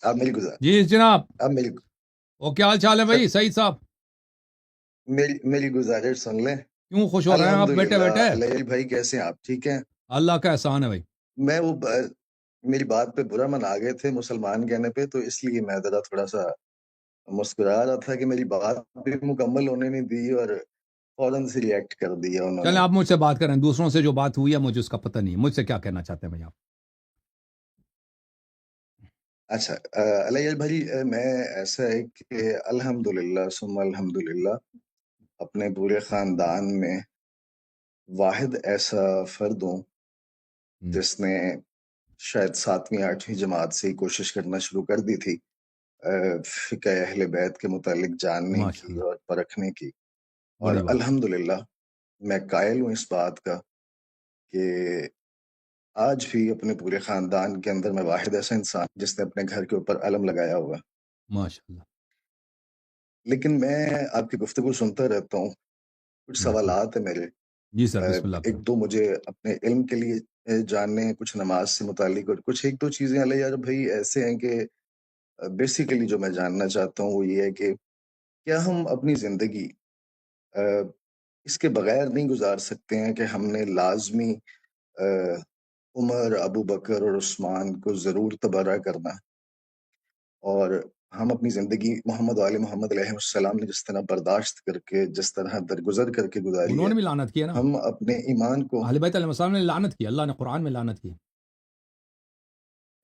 آپ میری گزار جی جناب، آپ میری وہ کیا حال چال ہے سر بھائی؟ سعید صاحب میری گزارش سن لیں. کیوں خوش ہو رہے ہیں آپ بیٹھے الحمدللہ. بیٹھے؟ علیہ بھائی کیسے ہیں آپ؟ ٹھیک ہیں؟ اللہ کا احسان ہے بھائی. میں وہ میری بات پہ برا من آ گئے تھے مسلمان کہنے پہ، تو اس لیے میں ذرا تھوڑا سا مسکرا رہا تھا کہ میری بات بھی مکمل ہونے نہیں دی اور فوراً سے ریئیکٹ کر دیا انہوں چلیں نے. آپ مجھ سے بات کریں، دوسروں سے جو بات ہوئی ہے مجھے اس کا پتہ نہیں. مجھ سے کیا کہنا چاہتے ہیں بھائی آپ؟ اچھا علیہ بھائی، میں ایسا ہے کہ الحمدللہ ثم الحمدللہ اپنے پورے خاندان میں واحد ایسا فرد ہوں جس نے شاید 7ویں 8ویں جماعت سے ہی کوشش کرنا شروع کر دی تھی فقہ اہل بیت کے متعلق جاننے ماشاء کی اللہ، اور پرکھنے کی. اور بڑی بات. الحمدللہ میں قائل ہوں اس بات کا کہ آج بھی اپنے پورے خاندان کے اندر میں واحد ایسا انسان جس نے اپنے گھر کے اوپر علم لگایا ہوا ہے. ماشاء اللہ. لیکن میں آپ کی گفتگو سنتا رہتا ہوں، کچھ سوالات ہیں میرے. جی سر، بسم اللہ ایک کریں. دو مجھے اپنے علم کے لیے جاننے ہیں، کچھ نماز سے متعلق، اور کچھ ایک دو چیزیں علیہ یار بھائی ایسے ہیں کہ بیسیکلی جو میں جاننا چاہتا ہوں وہ یہ ہے کہ کیا ہم اپنی زندگی اس کے بغیر نہیں گزار سکتے ہیں کہ ہم نے لازمی عمر، ابو بکر اور عثمان کو ضرور تبرہ کرنا، اور ہم اپنی زندگی محمد و آل محمد علیہ السلام نے جس طرح برداشت کر کے، جس طرح درگزر کر کے گزاری انہوں ہے، نے بھی لعنت کی ہے نا، ہم اپنے ایمان کو اہل بیت علیہ السلام نے لعنت کی، اللہ نے قرآن میں لعنت کی.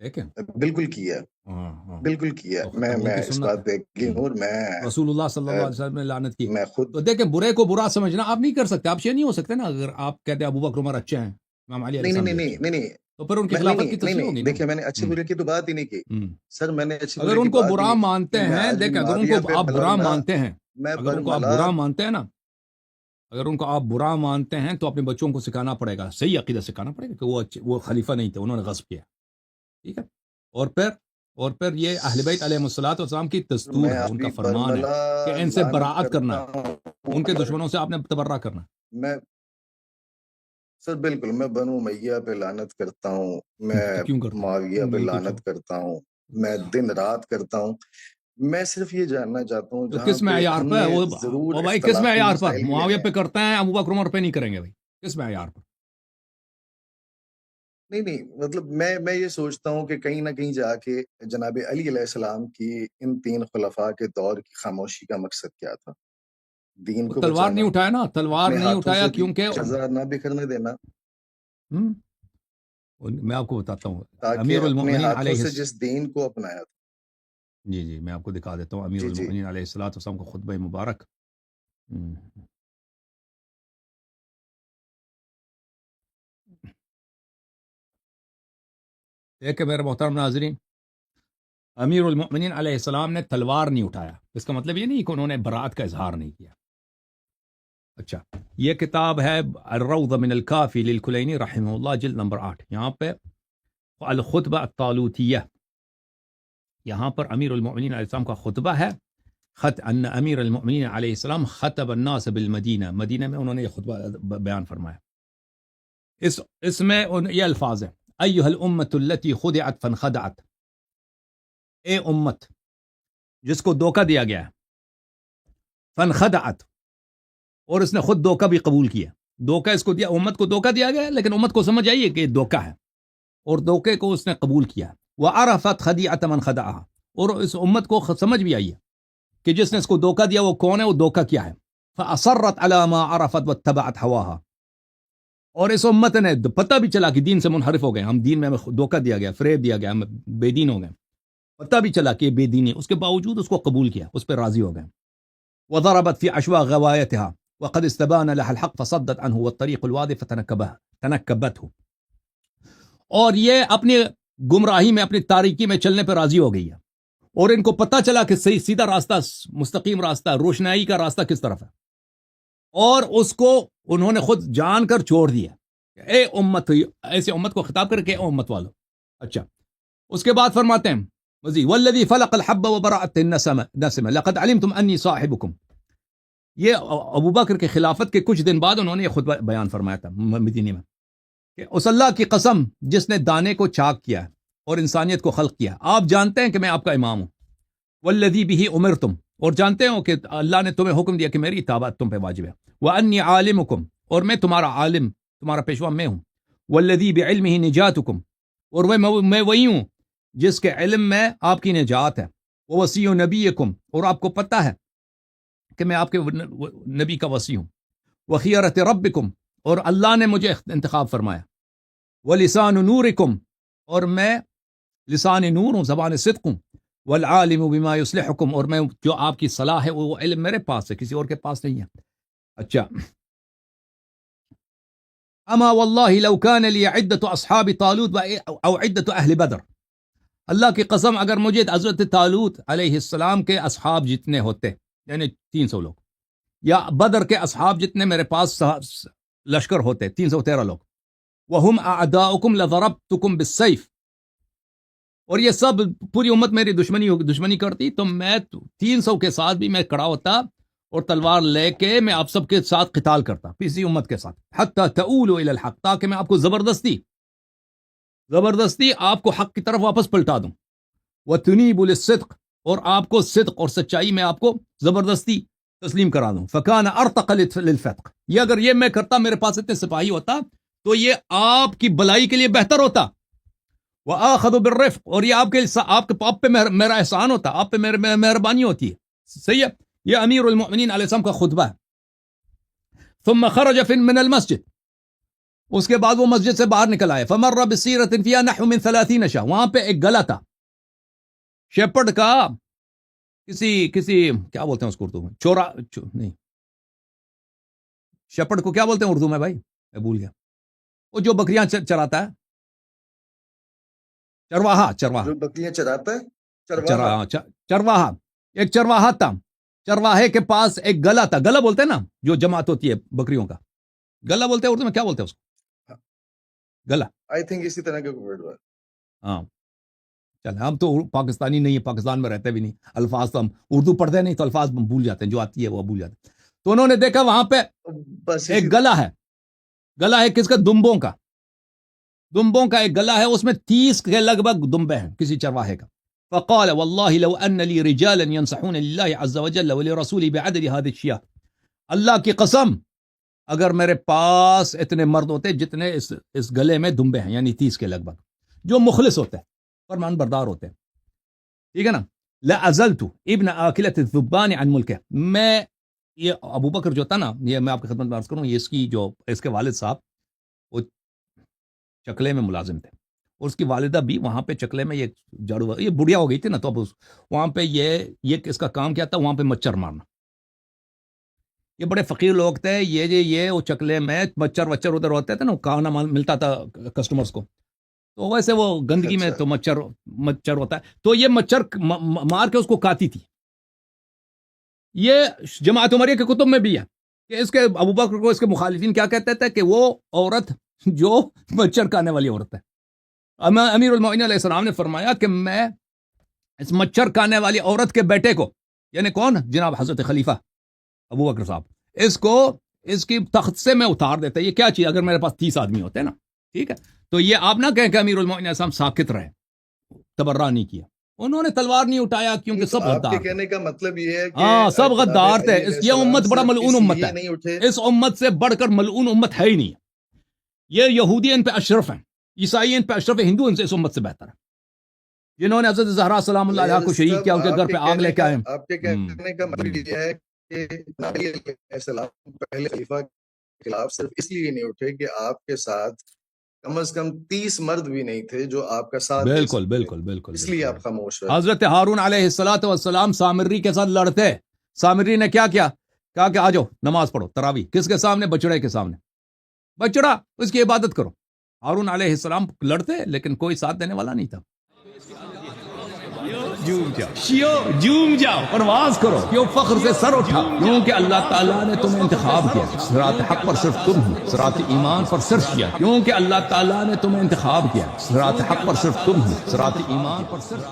ٹھیک ہے. بالکل کیا، ہاں بالکل کیا. تو میں ان کی اس سنت ہے. بات پہ یقین ہوں، اور رسول اللہ صلی اللہ علیہ وسلم نے لعنت کی. میں خود تو دیکھیں، برے کو برا سمجھنا آپ نہیں کر سکتے، آپ شیعہ نہیں ہو سکتے نا. اگر آپ کہتے ہیں ابو بکر عمر اچھے ہیں، امام علی علیہ نہیں نہیں السلام نہیں بھی نہیں اچھے ہیں، نہیں نہیں تو پھر ان کی میں نہیں خلافت کی نہیں نہیں تشریح ہوگی نہیں نا. دیکھیے، میں نے اچھے برے کی تو بات ہی نہیں کی ہم۔ سر. میں نے اچھے اگر برے کی ان کو بات ہی برا نہیں کی مانتے کہ میں ہیں، آج بھی دیکھیں اگر ان کو معاویہ پہ آپ برا برملا، مانتے ہیں، میں اگر ان کو آپ برملا. برا مانتے ہیں نا، اگر ان کو آپ برا مانتے ہیں تو اپنے بچوں کو سکھانا پڑے گا، صحیح عقیدہ سکھانا پڑے گا کہ وہ خلیفہ نہیں تھے، انہوں نے غصب کیا. ٹھیک ہے. اور پھر یہ اہل بیت علیہ الصلوۃ والسلام کی دستور میں ہے، آج ان کا بھی فرمان ہے برملا کہ ان سے لعنت براعت کرنا کرتا ہے، ہوں ان کے اگر دشمنوں سے آپ نے تبرہ کرنا ہے. میں سر بالکل میں بنو امیہ پہ لعنت کرتا ہوں، میں تو کیوں کرتے ہیں؟ معاویہ کیوں پہ نہیں کچھ؟ لعنت کرتا ہوں، میں دن رات کرتا ہوں. میں صرف یہ جاننا چاہتا ہوں تو جہاں کس پہ معیار ہم پہ نے ضرور وہ بھائی، کس اختلافی معیار پر؟ مسائل بھی معاویہ رہے پہ ہیں. کرتے ہیں، ابو بکر عمر پہ نہیں کریں گے بھائی، کس معیار پر؟ نہیں نہیں، مطلب میں یہ سوچتا ہوں کہ کہیں نہ کہیں جا کے جناب علی علیہ السلام کی ان 3 خلفاء کے دور کی خاموشی کا مقصد کیا تھا؟ دین وہ کو تلوار بچانا، نہیں اٹھایا نا، تلوار اپنے نہیں ہاتھوں اٹھایا سے کیونکہ جزا نہ بکھرنے دینا، میں آپ کو بتاتا ہوں. تاکہ امیر اپنے المؤمنین ہاتھوں علیہ سے جس دین کو اپنایا تھا. جی میں آپ کو دکھا دیتا ہوں امیر جی جی. المؤمنین علیہ الصلوۃ والسلام کا خطبہ مبارک. ایک میرے محترم ناظرین، امیر المؤمنین علیہ السلام نے تلوار نہیں اٹھایا، اس کا مطلب یہ نہیں کہ انہوں نے برات کا اظہار نہیں کیا. اچھا، یہ کتاب ہے الروض من الکافی للکلینی رحمہ اللہ، جلد نمبر 8. یہاں پہ الخطبہ الطالوتیہ، یہاں پر امیر المؤمنین علیہ السلام کا خطبہ ہے. ان امیر المؤمنین علیہ السلام خطب الناس بالمدینہ، مدینہ میں انہوں نے یہ خطبہ بیان فرمایا. اس میں یہ الفاظ ہیں: ایھا الامۃ التي خدعت فانخدعت، اے امت جس کو دھوکہ دیا گیا ہے، فانخدعت، اور اس نے خود دھوکہ بھی قبول کیا. دھوکہ اس کو دیا، امت کو دھوکہ دیا گیا ہے، لیکن امت کو سمجھ آئی ہے کہ یہ دھوکہ ہے، اور دھوکے کو اس نے قبول کیا. وعرفت خدیعۃ من خدعها، اور اس امت کو سمجھ بھی آئی ہے کہ جس نے اس کو دھوکہ دیا وہ کون ہے، وہ دھوکہ کیا ہے. فاصرت علی ما عرفت واتبعت هواها، اور اس امت نے پتہ بھی چلا کہ دین سے منحرف ہو گئے، ہم دین میں ہمیں دھوکہ دیا گیا، فریب دیا گیا، ہم بے دین ہو گئے، پتہ بھی چلا کہ یہ بے دینی ہے، اس کے باوجود اس کو قبول کیا، اس پہ راضی ہو گئے. وضربت في اشواق غوايتها وقد استبان لها الحق فصدت عنه والطريق الواضح تنكبته، اور یہ اپنی گمراہی میں، اپنی تاریکی میں چلنے پہ راضی ہو گئی ہے، اور ان کو پتہ چلا کہ صحیح سیدھا راستہ، مستقیم راستہ، روشنائی کا راستہ کس طرف ہے، اور اس کو انہوں نے خود جان کر چھوڑ دیا. اے امت، ایسے امت کو خطاب کر کے اے امت والو. اچھا، اس کے بعد فرماتے ہیں مزید: والذی فلق الحب وبرأت النسمة لقد علمتم انی صاحبکم. یہ ابو بکر کے خلافت کے کچھ دن بعد انہوں نے یہ خطبہ بیان فرمایا تھا مدینے میں کہ اس اللہ کی قسم جس نے دانے کو چاک کیا ہے اور انسانیت کو خلق کیا. آپ جانتے ہیں کہ میں آپ کا امام ہوں. والذی بہ امرتم، اور جانتے ہو کہ اللہ نے تمہیں حکم دیا کہ میری اطاعت تم پہ واجب ہے. وانی عالمکم، اور میں تمہارا عالم، تمہارا پیشوا میں ہوں. والذی بعلمہ نجاتکم، اور میں وہی ہوں جس کے علم میں آپ کی نجات ہے. ووصی نبیکم، اور آپ کو پتہ ہے کہ میں آپ کے نبی کا وصی ہوں. وخیرۃ ربکم، اور اللہ نے مجھے انتخاب فرمایا. ولسان نورکم، اور میں لسان نور ہوں، زبان صدق ہوں. والعالم بما یصلحکم، اور میں جو آپ کی صلاح ہے وہ علم میرے پاس ہے، کسی اور کے پاس نہیں ہے. اچھا، اما واللہ لو کان لی عدۃ اصحاب طالوت او عدۃ اہل بدر، اللہ کی قسم اگر مجھے حضرت طالوت علیہ السلام کے اصحاب جتنے ہوتے، یعنی 300 لوگ، یا بدر کے اصحاب جتنے میرے پاس لشکر ہوتے 313 لوگ، وہم اعداؤکم لضربتکم بالسیف، اور یہ سب پوری امت میری دشمنی کرتی تو میں 300 کے ساتھ بھی میں کڑا ہوتا اور تلوار لے کے میں آپ سب کے ساتھ قتال کرتا، اسی امت کے ساتھ. حتی تؤولوا الی الحق، تاکہ میں آپ کو زبردستی آپ کو حق کی طرف واپس پلٹا دوں. وتنیبوا للصدق، اور آپ کو صدق اور سچائی میں آپ کو زبردستی تسلیم کرا دوں. فکان ارتق للفتق، یہ اگر یہ میں کرتا، میرے پاس اتنے سپاہی ہوتا تو یہ آپ کی بلائی کے لیے بہتر ہوتا. وآخذ بالرفق، اور یہ آپ پہ میرا احسان ہوتا، آپ پہ مہربانی ہوتی ہے. صحیح ہے، یہ امیر المؤمنین علیہ السلام کا خطبہ ہے. ثم خرج من المسجد، اس کے بعد وہ مسجد سے باہر نکل آئے. فمر بصیرۃ فیہا نحو من 30 شاہ، وہاں پہ ایک گلا تھا شیپرڈ کا، کسی کیا بولتے ہیں اس کو اردو میں، نہیں، شیپرڈ کو کیا بولتے ہیں اردو میں بھائی، میں بھول گیا، وہ جو بکریاں چراتا ہے، چرواہا جو بکریاں چراتا ہے، چرواہا. ایک چرواہا تھا، چرواہے کے پاس ایک گلا تھا. گلا بولتے ہیں نا جو جماعت ہوتی ہے بکریوں کا، گلا بولتے ہیں اردو میں، کیا بولتے ہیں اس کو؟ گلا، آئی تھنک اسی طرح کا ورڈ ہے. ہاں چل، ہم تو پاکستانی نہیں ہے، پاکستان میں رہتے بھی نہیں، الفاظ تو ہم اردو پڑھتے نہیں تو الفاظ بھول جاتے ہیں، جو آتی ہے وہ بھول جاتے ہیں. تو انہوں نے دیکھا وہاں پہ ایک گلا ہے کس کا؟ دمبوں کا ایک گلا ہے، اس میں 30 کے لگ بھگ دمبے ہیں کسی چرواہے کا. فقال والله لو ان لي رجالا ينصحون لله عز وجل ولرسوله بعدد هذه الشياه، اللہ کی قسم اگر میرے پاس اتنے مرد ہوتے جتنے اس گلے میں دمبے ہیں، یعنی 30 کے لگ بھگ، جو مخلص ہوتے ہیں، فرمان بردار ہوتے ہیں، ٹھیک ہے نا. لازلت ابن آکلۃ الذبان عن ملکه، میں یہ ابو بکر جو تھا نا، یہ میں آپ کی خدمت میں عرض کروں، یہ اس کے والد صاحب وہ چکلے میں ملازم تھے، اور اس کی والدہ بھی وہاں پہ چکلے میں، یہ جاڑو، یہ بڑھیا ہو گئی تھی نا، تو اب وہاں پہ یہ اس کا کام کیا تھا، وہاں پہ مچھر مارنا. یہ بڑے فقیر لوگ تھے، یہ وہ چکلے میں مچھر ادھر ہوتے تھے نا، کھانا ملتا تھا کسٹمرز کو، تو ویسے وہ گندگی میں تو مچھر ہوتا ہے، تو یہ مچھر مار کے اس کو کاتی تھی. یہ جماعت عمریہ کے کتب میں بھی ہے کہ اس کے ابو بکر کو اس کے مخالفین کیا کہتے تھے کہ وہ عورت جو مچھر کھانے والی عورت ہے. امیر المؤمنین علیہ السلام نے فرمایا کہ میں اس مچھر کھانے والی عورت کے بیٹے کو، یعنی کون؟ جناب حضرت خلیفہ ابو بکر صاحب، اس کی تخت سے میں اتار دیتا. یہ کیا چیز، اگر میرے پاس 30 آدمی ہوتے ہیں نا، ٹھیک ہے، تو یہ آپ نہ کہیں کہ امیر المؤمنین علیہ السلام ساکت رہے، تبرہ نہیں کیا، انہوں نے تلوار نہیں اٹھایا، کیونکہ سب غدار تھے. کہنے کا مطلب یہ ہے کہ ہاں، سب غدار تھے. یہ امت بڑا ملعون امت ہے، اس امت سے بڑھ کر ملعون امت ہے ہی نہیں. یہ یہودی ان پہ اشرف ہیں، عیسائی ان پہ اشرف ہے، ہندو ان سے اس امت سے بہتر ہے، جنہوں نے حضرت زہرا سلام اللہ علیہ کو شہید کیا، ان کے گھر پہ آگ لے کے آئے. آپ کے کہنے کا مطلب یہ ہے کہ نبی علیہ السلام پہلے خلیفہ کے خلاف صرف اس لیے نہیں اٹھے کہ آپ کے ساتھ کم از کم 30 مرد بھی نہیں تھے جو آپ کا ساتھ، بالکل اس لیے آپ خاموش رہے. حضرت ہارون علیہ السلام سامری کے ساتھ لڑتے، سامری نے کیا کہا کہ آ جاؤ نماز پڑھو تراویح، کس کے سامنے؟ بچڑے کے سامنے، بچڑا، اس کی عبادت کرو. ہارون علیہ السلام لڑتے لیکن کوئی ساتھ دینے والا نہیں تھا. جوم جاؤ، پرواز کرو، کیوں فخر سے سر اٹھا، کیونکہ اللہ تعالیٰ نے تمہیں انتخاب کیا. صراط حق پر صرف تم ہو، صراط ایمان پر صرف کیا، کیونکہ اللہ تعالیٰ نے تمہیں انتخاب کیا. صراط حق پر صرف تم ہو، صراط ایمان پر صرف